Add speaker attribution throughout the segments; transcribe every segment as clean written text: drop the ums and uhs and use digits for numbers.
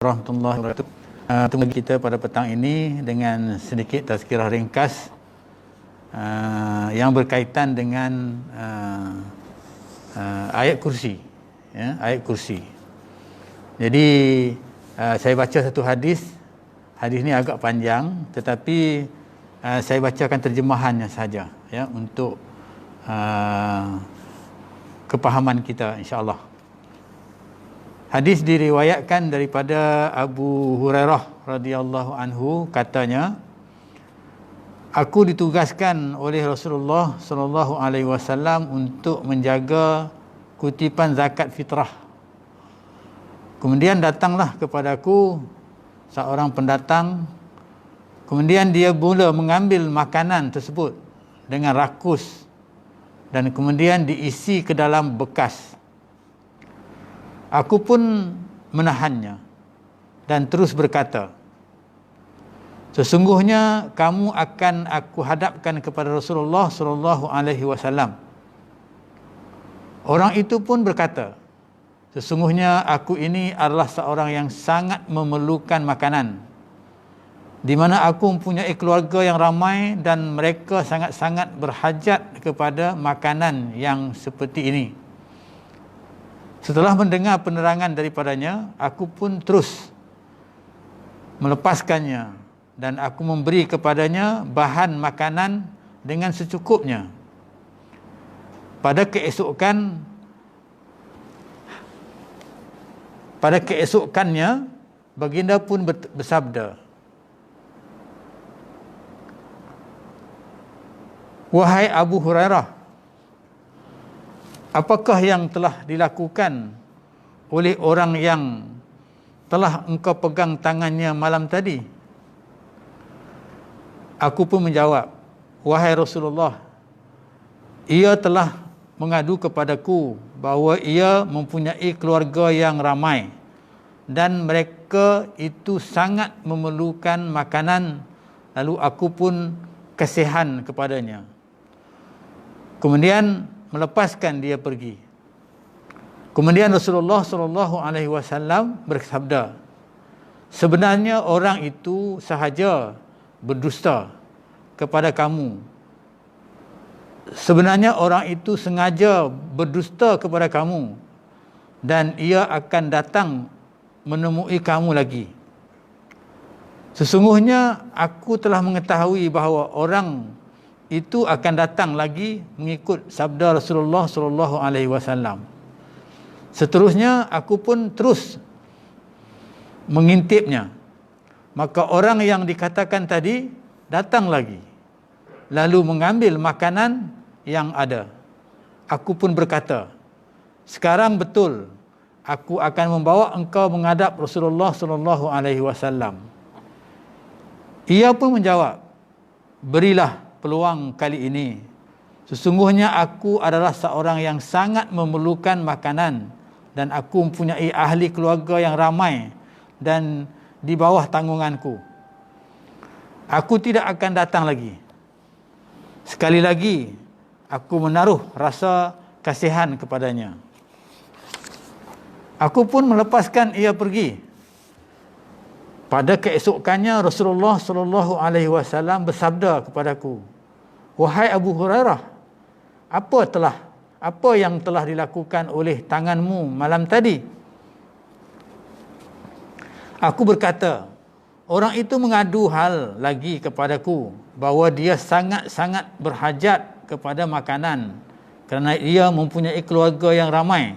Speaker 1: warahmatullahi wabarakatuh. Bertemu kita pada petang ini dengan sedikit tazkirah ringkas yang berkaitan dengan ayat kursi, ya, ayat kursi. Jadi saya baca satu hadis. Hadis ini agak panjang, tetapi saya bacakan terjemahannya saja, ya, untuk kepahaman kita, insya-Allah. Hadis diriwayatkan daripada Abu Hurairah radhiyallahu anhu, katanya, aku ditugaskan oleh Rasulullah sallallahu alaihi wasallam untuk menjaga kutipan zakat fitrah. Kemudian datanglah kepadaku seorang pendatang, kemudian dia mula mengambil makanan tersebut dengan rakus dan kemudian diisi ke dalam bekas. Aku pun menahannya dan terus berkata, sesungguhnya kamu akan aku hadapkan kepada Rasulullah sallallahu alaihi wasallam. Orang itu pun berkata, sesungguhnya aku ini adalah seorang yang sangat memerlukan makanan, di mana aku mempunyai keluarga yang ramai dan mereka sangat-sangat berhajat kepada makanan yang seperti ini. Setelah mendengar penerangan daripadanya, aku pun terus melepaskannya dan aku memberi kepadanya bahan makanan dengan secukupnya. Pada keesokannya, baginda pun bersabda, wahai Abu Hurairah, apakah yang telah dilakukan oleh orang yang telah engkau pegang tangannya malam tadi? Aku pun menjawab, wahai Rasulullah, ia telah mengadu kepadaku bahawa ia mempunyai keluarga yang ramai dan mereka itu sangat memerlukan makanan, lalu aku pun kasihan kepadanya. Kemudian melepaskan dia pergi. Kemudian Rasulullah sallallahu alaihi wasallam bersabda, sebenarnya orang itu sahaja berdusta kepada kamu. Sebenarnya orang itu sengaja berdusta kepada kamu dan ia akan datang menemui kamu lagi. Sesungguhnya aku telah mengetahui bahawa orang itu akan datang lagi mengikut sabda Rasulullah sallallahu alaihi wasallam. Seterusnya aku pun terus mengintipnya. Maka orang yang dikatakan tadi datang lagi, lalu mengambil makanan yang ada. Aku pun berkata, sekarang betul aku akan membawa engkau menghadap Rasulullah sallallahu alaihi wasallam. Ia pun menjawab, berilah peluang kali ini. Sesungguhnya aku adalah seorang yang sangat memerlukan makanan dan aku mempunyai ahli keluarga yang ramai dan di bawah tanggunganku. Aku tidak akan datang lagi. Sekali lagi aku menaruh rasa kasihan kepadanya. Aku pun melepaskan ia pergi. Pada keesokannya Rasulullah sallallahu alaihi wasallam bersabda kepadaku, wahai Abu Hurairah, apa yang telah dilakukan oleh tanganmu malam tadi? Aku berkata, orang itu mengadu hal lagi kepadaku bahawa dia sangat-sangat berhajat kepada makanan kerana ia mempunyai keluarga yang ramai.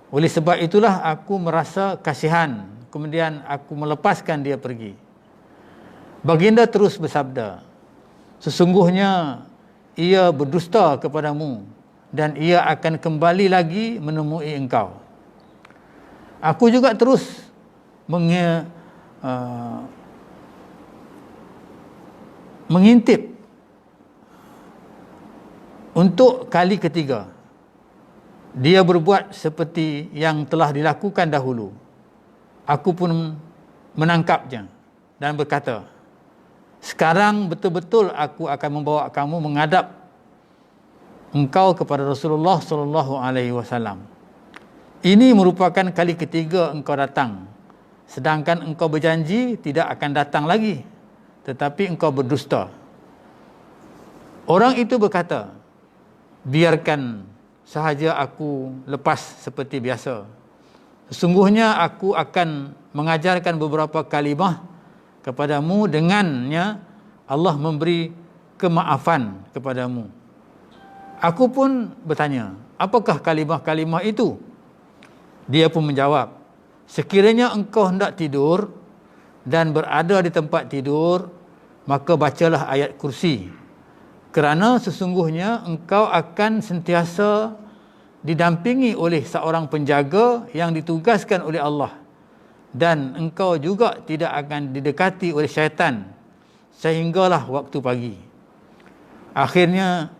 Speaker 1: Oleh sebab itulah aku merasa kasihan. Kemudian aku melepaskan dia pergi. Baginda terus bersabda, sesungguhnya ia berdusta kepadamu dan ia akan kembali lagi menemui engkau. Aku juga terus mengintip untuk kali ketiga. Dia berbuat seperti yang telah dilakukan dahulu. Aku pun menangkapnya dan berkata, sekarang betul-betul aku akan membawa kamu menghadap engkau kepada Rasulullah sallallahu alaihi wasallam. Ini merupakan kali ketiga engkau datang. sedangkan engkau berjanji tidak akan datang lagi, tetapi engkau berdusta. Orang itu berkata, biarkan sahaja aku lepas seperti biasa. Sesungguhnya aku akan mengajarkan beberapa kalimah kepadamu, dengannya Allah memberi kemaafan kepadamu. Aku pun bertanya, apakah kalimah-kalimah itu? Dia pun menjawab, sekiranya engkau hendak tidur dan berada di tempat tidur, maka bacalah ayat kursi. Kerana sesungguhnya engkau akan sentiasa didampingi oleh seorang penjaga yang ditugaskan oleh Allah, dan engkau juga tidak akan didekati oleh syaitan sehinggalah waktu pagi. Akhirnya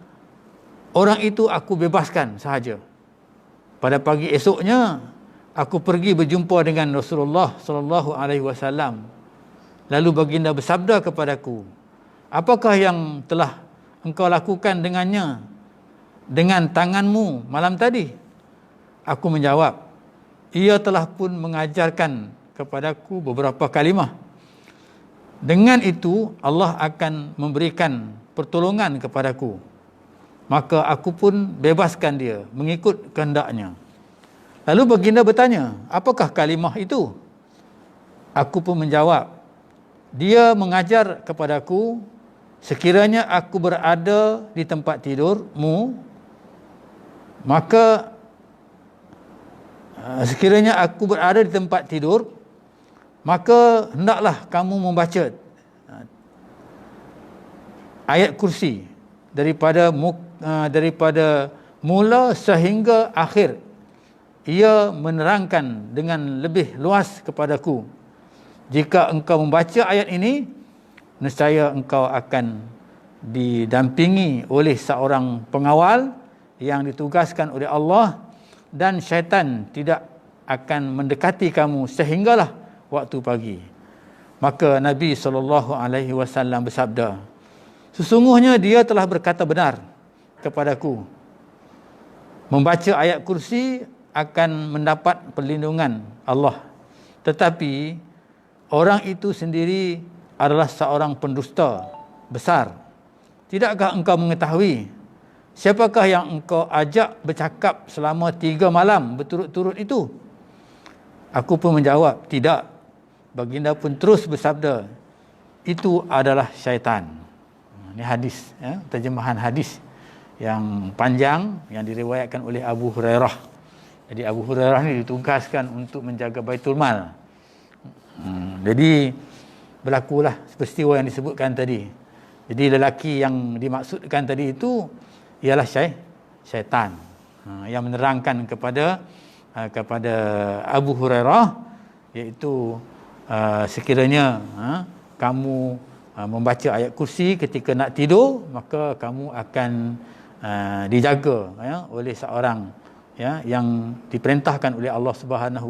Speaker 1: orang itu aku bebaskan sahaja. Pada pagi esoknya aku pergi berjumpa dengan Rasulullah sallallahu alaihi wasallam. Lalu baginda bersabda kepadaku, apakah yang telah engkau lakukan dengannya, dengan tanganmu malam tadi? Aku menjawab, ia telah pun mengajarkan kepadaku beberapa kalimah. Dengan itu Allah akan memberikan pertolongan kepadaku. Maka aku pun bebaskan dia mengikut kehendaknya. Lalu baginda bertanya, apakah kalimah itu? Aku pun menjawab, dia mengajar kepadaku, sekiranya aku berada di tempat tidurmu, maka sekiranya aku berada di tempat tidur, maka hendaklah kamu membaca ayat kursi daripada mula sehingga akhir. Ia menerangkan dengan lebih luas kepadaku, jika engkau membaca ayat ini, nescaya engkau akan didampingi oleh seorang pengawal yang ditugaskan oleh Allah, dan syaitan tidak akan mendekati kamu sehinggalah waktu pagi. Maka Nabi SAW bersabda, sesungguhnya dia telah berkata benar kepadaku, membaca ayat kursi akan mendapat perlindungan Allah, tetapi orang itu sendiri adalah seorang pendusta besar. Tidakkah engkau mengetahui siapakah yang engkau ajak bercakap selama 3 malam berturut-turut itu? Aku pun menjawab, tidak. Baginda pun terus bersabda, itu adalah syaitan. Ini hadis, ya, terjemahan hadis yang panjang yang diriwayatkan oleh Abu Hurairah. Jadi Abu Hurairah ni ditugaskan untuk menjaga Baitul Mal. Jadi berlakulah peristiwa yang disebutkan tadi. Jadi lelaki yang dimaksudkan tadi itu ialah syaitan, yang menerangkan kepada Abu Hurairah, iaitu sekiranya kamu membaca ayat kursi ketika nak tidur, maka kamu akan dijaga, ya, oleh seorang, ya, yang diperintahkan oleh Allah Subhanahu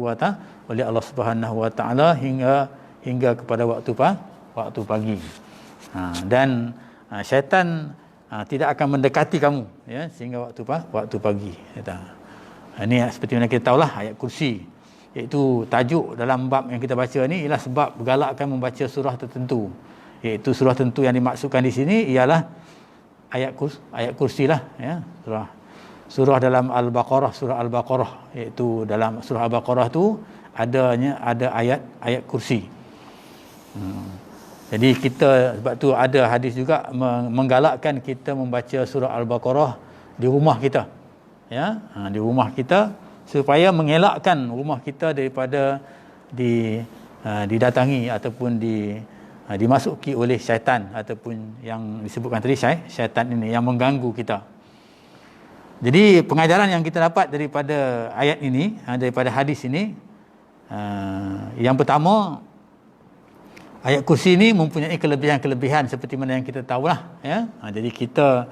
Speaker 1: wa taala hingga kepada waktu pagi. Dan syaitan tidak akan mendekati kamu, ya, sehingga waktu pagi. Ini seperti mana kita tahulah ayat kursi, iaitu tajuk dalam bab yang kita baca ni ialah sebab bergalakkan membaca surah tertentu. Iaitu surah tertentu yang dimaksudkan di sini ialah ayat kursi lah, ya, surah dalam surah Al-Baqarah, iaitu dalam surah Al-Baqarah tu ada ayat kursi. Jadi kita, sebab tu ada hadis juga menggalakkan kita membaca surah Al-Baqarah di rumah kita, ya, di rumah kita, supaya mengelakkan rumah kita daripada didatangi ataupun dimasuki oleh syaitan, ataupun yang disebutkan tadi syaitan ini yang mengganggu kita. Jadi pengajaran yang kita dapat daripada ayat ini, daripada hadis ini, yang pertama, ayat kursi ini mempunyai kelebihan-kelebihan seperti mana yang kita tahulah, ya. Jadi kita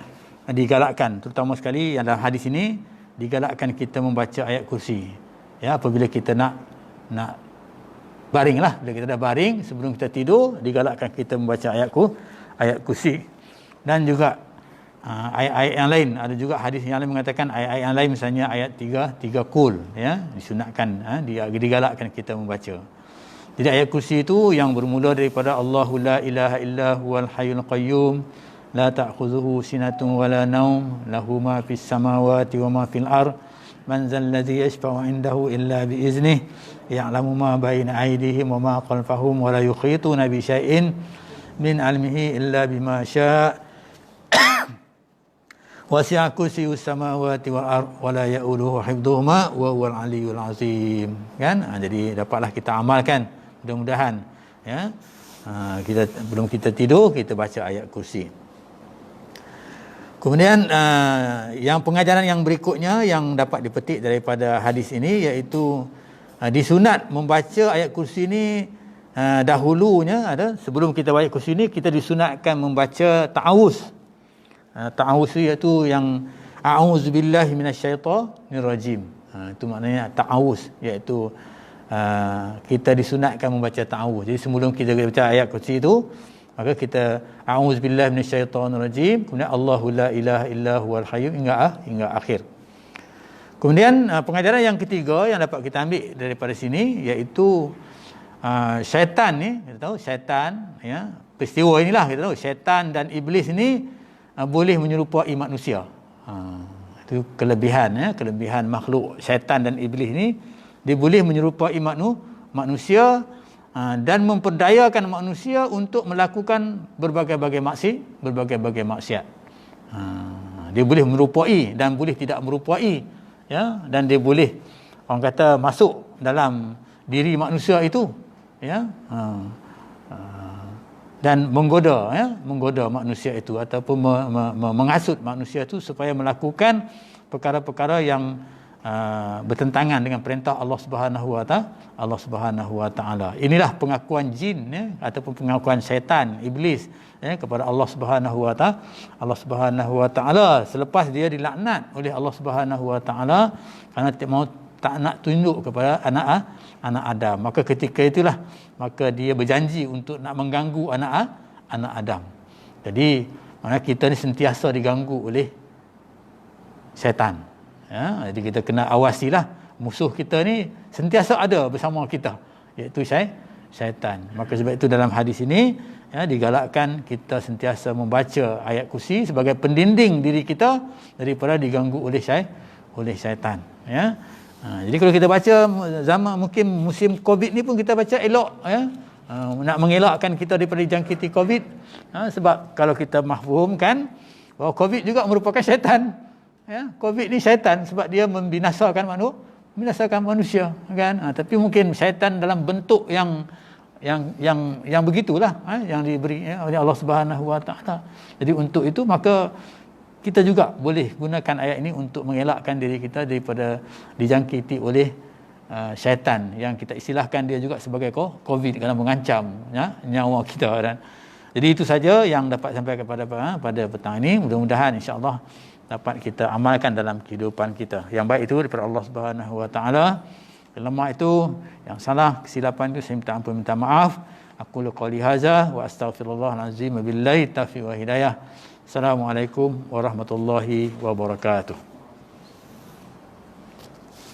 Speaker 1: digalakkan, terutama sekali yang dalam hadis ini, digalakkan kita membaca ayat kursi, ya, apabila kita nak baring lah. Bila kita dah baring, sebelum kita tidur, digalakkan kita membaca ayat kursi. Dan juga ayat-ayat yang lain, ada juga hadis yang lain mengatakan ayat-ayat yang lain, misalnya ayat 3 kul, ya, disunatkan, digalakkan kita membaca. Jadi ayat kursi itu yang bermula daripada Allahu la ilaha illa huwal hayyul qayyum la ta'khudhuhu sinatun wala naum lahu ma fis samawati wa ma fil ard man zal ladzi yashfa'u 'indahu illa bi iznihi ya'lamu ma baina aydihim wa ma khalfahum wa la yuhituna bi syai'in min 'ilmihi illa bima syaa' wasi'a kursiyyus samawati wal ard wa la ya'uduhu hifdhuhuma wa huwal 'aliyyul 'azim. Kan? Jadi dapatlah kita amalkan mudah-mudahan, ya. Kita belum kita tidur kita baca ayat kursi. Kemudian yang pengajaran yang berikutnya yang dapat dipetik daripada hadis ini iaitu disunat membaca ayat kursi ini dahulunya ada sebelum kita baca kursi ini kita disunatkan membaca ta'awuz. Ta'awuz iaitu yang a'udzubillahi minasyaitonir rajim. Itu maknanya ta'awuz iaitu kita disunatkan membaca ta'awuz. Jadi sebelum kita baca ayat kursi itu maka kita a'udzubillahi minasyaitonir rajim, kemudian Allahu la ilaha illa huwal hayy hingga akhir. Kemudian pengajaran yang ketiga yang dapat kita ambil daripada sini iaitu syaitan ni, kita tahu syaitan, ya, peristiwa inilah kita tahu syaitan dan iblis ini boleh menyerupai manusia. Itu kelebihan, ya, kelebihan makhluk syaitan dan iblis ni, dia boleh menyerupai manusia dan memperdayakan manusia untuk melakukan berbagai-bagai maksiat. Dia boleh merupai dan boleh tidak merupai, ya, dan dia boleh orang kata masuk dalam diri manusia itu, ya, dan menggoda manusia itu ataupun menghasut manusia itu supaya melakukan perkara-perkara yang bertentangan dengan perintah Allah Subhanahu wa taala. Inilah pengakuan jin, ya, ataupun pengakuan syaitan, iblis, ya, kepada Allah Subhanahu wa taala selepas dia dilaknat oleh Allah Subhanahu wa taala kerana tak nak tunduk kepada anak Adam. Maka ketika itulah maka dia berjanji untuk nak mengganggu anak Adam. Jadi mana kita ni sentiasa diganggu oleh syaitan. Ya, jadi kita kena awasilah musuh kita ni sentiasa ada bersama kita, iaitu syaitan. Maka sebab itu dalam hadis ini, ya, digalakkan kita sentiasa membaca ayat kursi sebagai pendinding diri kita daripada diganggu oleh syaitan, ya. Jadi kalau kita baca zaman mungkin musim Covid ni pun kita baca elok, ya, nak mengelakkan kita daripada dijangkiti Covid, sebab kalau kita mahfumkan bahawa Covid juga merupakan syaitan. Ya, Covid ni syaitan sebab dia membinasakan manusia, kan? Tapi mungkin syaitan dalam bentuk yang begitulah, yang diberi, ya, oleh Allah Subhanahu wa taala. Jadi untuk itu maka kita juga boleh gunakan ayat ini untuk mengelakkan diri kita daripada dijangkiti oleh syaitan yang kita istilahkan dia juga sebagai Covid kerana mengancam, ya, nyawa kita, kan? Jadi itu saja yang dapat sampai pada petang ini. Mudah-mudahan insya-Allah dapat kita amalkan dalam kehidupan kita. Yang baik itu daripada Allah Subhanahu wa taala. Yang lemah itu, yang salah, kesilapan itu saya minta ampun, minta maaf. Aku qouli hadza wa astaghfirullahal azim billahi taufiq wa hidayah. Assalamualaikum warahmatullahi wabarakatuh.